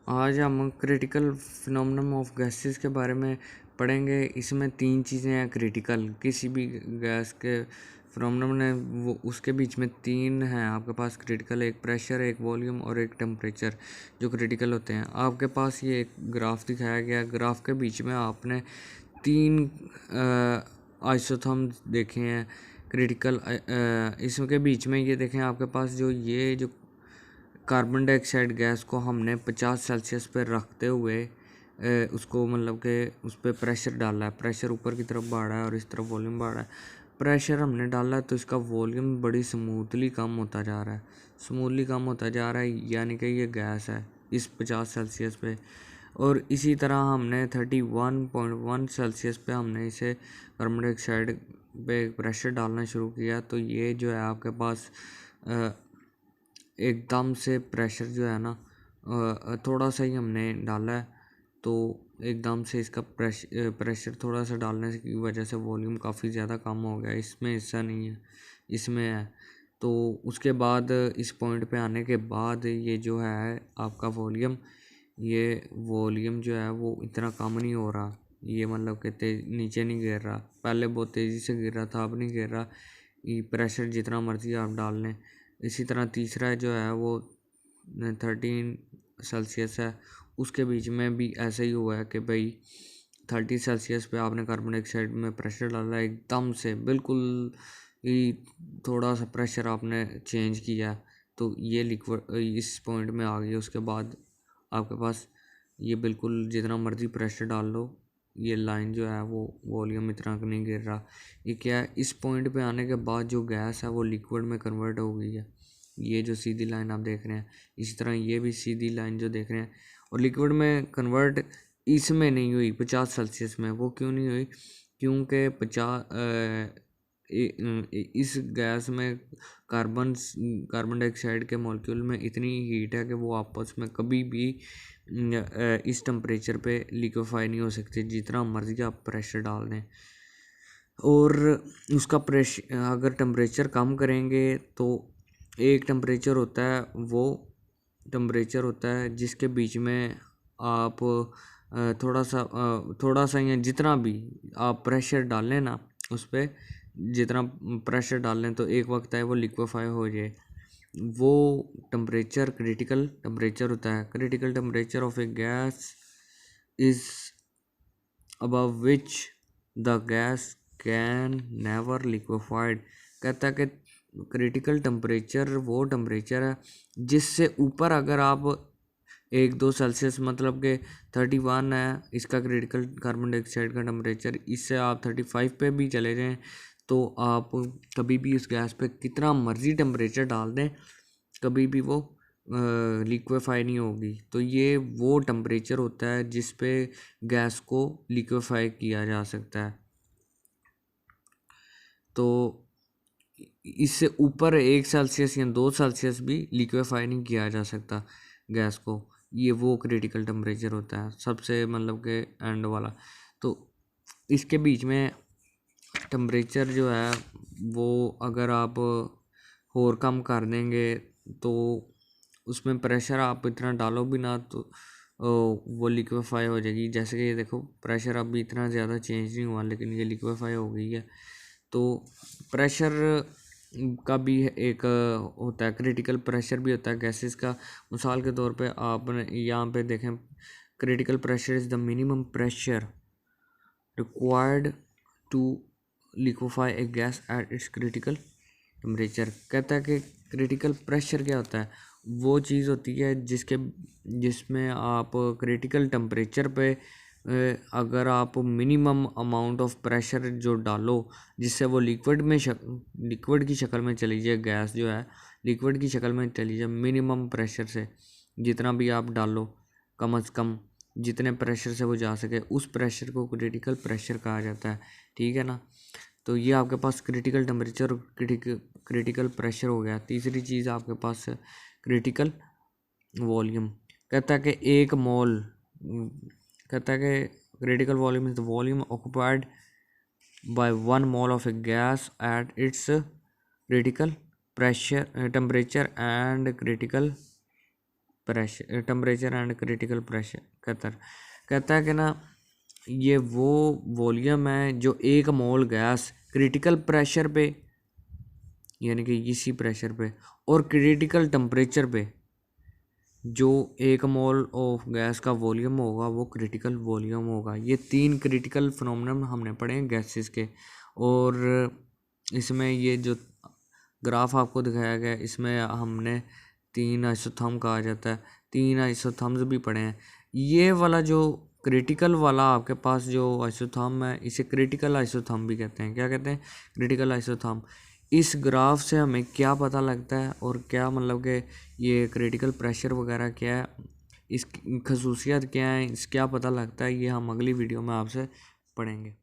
आज हम critical phenomenon of gases के बारे में पढ़ेंगे। इसमें तीन चीज़ें हैं क्रिटिकल, किसी भी गैस के फिनोमेनन है वो उसके बीच में तीन हैं आपके पास क्रिटिकल, एक प्रेशर, एक वॉल्यूम और एक टेम्परेचर जो क्रिटिकल होते हैं। आपके पास ये एक ग्राफ दिखाया गया, ग्राफ के बीच में आपने तीन आइसोथर्म देखे हैं क्रिटिकल। इसके बीच में ये देखें आपके पास जो कार्बन डाइऑक्साइड गैस को हमने 50 सेल्सियस पर रखते हुए उसको मतलब कि उस पर प्रेशर डाला है। प्रेशर ऊपर की तरफ बढ़ा है और इस तरफ वॉल्यूम बढ़ा है। प्रेशर हमने डाला है तो इसका वॉल्यूम बड़ी स्मूथली कम होता जा रहा है, स्मूथली कम होता जा रहा है, यानी कि ये गैस है इस 50 सेल्सियस पे। और इसी तरह हमने 31.1 सेल्सियस पे हमने इसे कार्बन डाइऑक्साइड पे प्रेशर डालना शुरू किया, तो ये जो है आपके पास एकदम से प्रेशर जो है ना थोड़ा सा ही हमने डाला है, तो एकदम से इसका प्रेशर थोड़ा सा डालने की वजह से वॉल्यूम काफ़ी ज़्यादा कम हो गया। इसमें हिस्सा नहीं है, इसमें है। तो उसके बाद इस पॉइंट पे आने के बाद ये जो है आपका वॉल्यूम, ये वॉल्यूम जो है वो इतना कम नहीं हो रहा, ये मतलब कि नीचे नहीं गिर रहा। पहले बहुत तेज़ी से गिर रहा था, अब नहीं गिर रहा। ये प्रेशर जितना मर्ज़ी आप डाल लें। इसी तरह तीसरा जो है वो 13 सेल्सियस है, उसके बीच में भी ऐसा ही हुआ है कि भाई 30 सेल्सियस पे आपने कार्बन डाइऑक्साइड में प्रेशर डाला एकदम से, बिल्कुल ही थोड़ा सा प्रेशर आपने चेंज किया तो ये लिक्विड इस पॉइंट में आ गया। उसके बाद आपके पास ये बिल्कुल जितना मर्ज़ी प्रेशर डाल लो, ये लाइन जो है वो वॉल्यूम इतना नहीं गिर रहा। ये क्या है, इस पॉइंट पे आने के बाद जो गैस है वो लिक्विड में कन्वर्ट हो गई है। ये जो सीधी लाइन आप देख रहे हैं, इसी तरह ये भी सीधी लाइन जो देख रहे हैं, और लिक्विड में कन्वर्ट इसमें नहीं हुई 50 सेल्सियस में। वो क्यों नहीं हुई? क्योंकि 50 इस गैस में कार्बन डाइऑक्साइड के मॉलिक्यूल में इतनी हीट है कि वो आपस में कभी भी इस टेम्परेचर पे लिक्विफाई नहीं हो सकते, जितना मर्जी आप प्रेशर डाल दें। और उसका प्रेशर अगर टेम्परेचर कम करेंगे तो एक टेम्परेचर होता है, वो टेम्परेचर होता है जिसके बीच में आप थोड़ा सा या जितना भी आप प्रेशर डालें ना, उस पर जितना प्रेशर डाल लें तो एक वक्त है वो लिक्विफाई हो जाए। वो टेम्परेचर क्रिटिकल टेम्परेचर होता है। Critical temperature of A gas is above which the gas can never liquefied। कहता है कि क्रिटिकल टेम्परेचर वो टेम्परेचर है जिससे ऊपर अगर आप 1-2 सेल्सियस मतलब कि 31 है इसका क्रिटिकल कार्बन डाइऑक्साइड का टेम्परेचर, इससे आप 35 पे भी चले जाएं तो आप कभी भी उस गैस पे कितना मर्ज़ी टेम्परेचर डाल दें, कभी भी वो लिक्विफाई नहीं होगी। तो ये वो टेम्परेचर होता है जिस पे गैस को लिक्विफाई किया जा सकता है। तो इससे ऊपर 1 सेल्सियस या 2 सेल्सियस भी लिक्विफाई नहीं किया जा सकता गैस को। ये वो क्रिटिकल टेम्परेचर होता है सबसे मतलब के एंड वाला। तो इसके बीच में टेम्परेचर जो है वो अगर आप और कम कर देंगे तो उसमें प्रेशर आप इतना डालो भी ना तो वो लिक्विफाई हो जाएगी। जैसे कि ये देखो प्रेशर अभी इतना ज़्यादा चेंज नहीं हुआ लेकिन ये लिक्विफाई हो गई है। तो प्रेशर का भी एक होता है, क्रिटिकल प्रेशर भी होता है गैसेस का। मिसाल के तौर पे आप यहाँ पे देखें, critical pressure is the minimum pressure required to liquefy a gas at its critical temperature. कहता है कि क्रिटिकल प्रेशर क्या होता है? वो चीज़ होती है जिसमें आप क्रिटिकल टेम्परेचर पे अगर आप मिनिमम अमाउंट ऑफ प्रेशर जो डालो जिससे वो लिक्विड की शक्ल में चली जाए, गैस जो है लिक्विड की शक्ल में चली जाए, मिनिमम प्रेशर से जितना भी आप डालो, कम से कम जितने प्रेशर से वो जा सके उस प्रेशर को क्रिटिकल प्रेशर कहा जाता है। ठीक है ना? तो ये आपके पास क्रिटिकल टेम्परेचर और क्रिटिकल प्रेशर हो गया। तीसरी चीज़ आपके पास क्रिटिकल वॉल्यूम। कहता है कि एक मोल, कहता है कि critical volume is the volume occupied by 1 mole of A gas at its critical pressure temperature and critical pressure, temperature and critical pressure. कहता है कि ना ये वो वॉल्यूम है जो एक मोल गैस क्रिटिकल प्रेशर पे, यानी कि इसी प्रेशर पे और क्रिटिकल टेम्परेचर पे जो एक मोल ऑफ गैस का वॉल्यूम होगा वो क्रिटिकल वॉल्यूम होगा। ये 3 क्रिटिकल फिनोमेनन हमने पढ़े हैं गैसेस के। और इसमें ये जो ग्राफ आपको दिखाया गया इसमें हमने 3 आइसोथर्म कहा जाता है, 3 आइसोथर्म्स भी पढ़े हैं। ये वाला जो क्रिटिकल वाला आपके पास जो आइसोथर्म है इसे क्रिटिकल आइसोथर्म भी कहते हैं। क्या कहते हैं? Critical isotherm. इस ग्राफ से हमें क्या पता लगता है और क्या मतलब कि ये क्रिटिकल प्रेशर वगैरह क्या है, इसकी खसूसियत क्या है, इस क्या पता लगता है, ये हम अगली वीडियो में आपसे पढ़ेंगे।